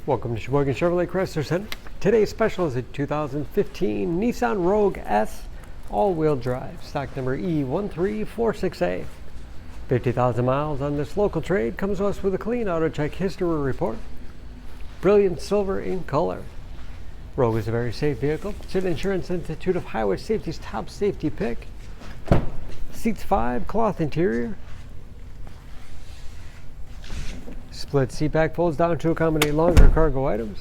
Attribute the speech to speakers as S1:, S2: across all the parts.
S1: Welcome to Sheboygan Chevrolet Chrysler Center. Today's special is a 2015 Nissan Rogue S all-wheel drive, stock number E1346A. 50,000 miles on this local trade, comes to us with a clean auto check history report. Brilliant silver in color. Rogue is a very safe vehicle. It's an Insurance Institute of Highway Safety's top safety pick. Seats 5, cloth interior. Split seat back folds down to accommodate longer cargo items.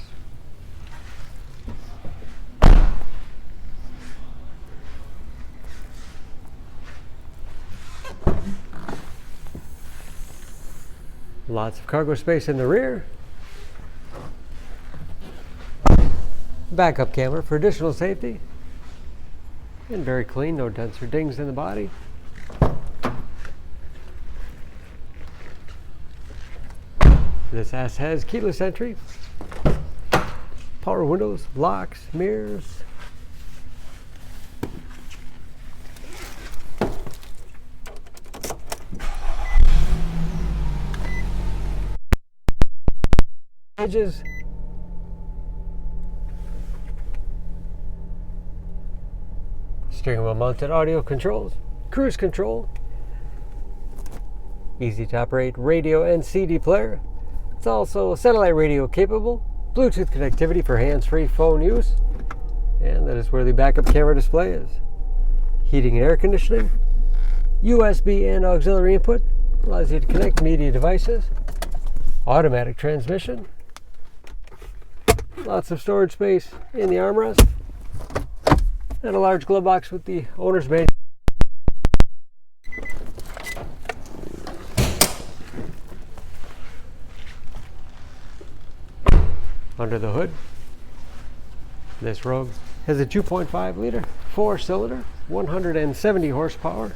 S1: Lots of cargo space in the rear. Backup camera for additional safety. And very clean, no dents or dings in the body. This S has keyless entry, power windows, locks, mirrors. Edges. Steering wheel mounted audio controls, cruise control, easy to operate radio and CD player. It's also satellite radio capable, Bluetooth connectivity for hands-free phone use, and that is where the backup camera display is. Heating and air conditioning, USB and auxiliary input, allows you to connect media devices, automatic transmission, lots of storage space in the armrest, and a large glove box with the owner's manual. Under the hood, this Rogue has a 2.5 liter 4-cylinder, 170 horsepower.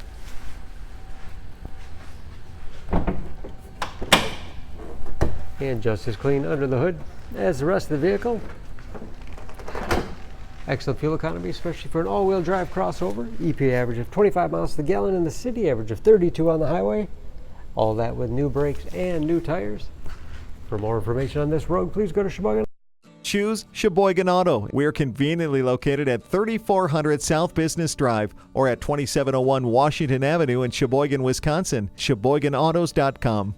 S1: And just as clean under the hood as the rest of the vehicle. Excellent fuel economy, especially for an all-wheel drive crossover. EPA average of 25 miles to the gallon and the city average of 32 on the highway. All that with new brakes and new tires. For more information on this Rogue, please go to Sheboygan.
S2: Choose Sheboygan Auto. We're conveniently located at 3400 South Business Drive or at 2701 Washington Avenue in Sheboygan, Wisconsin. SheboyganAutos.com.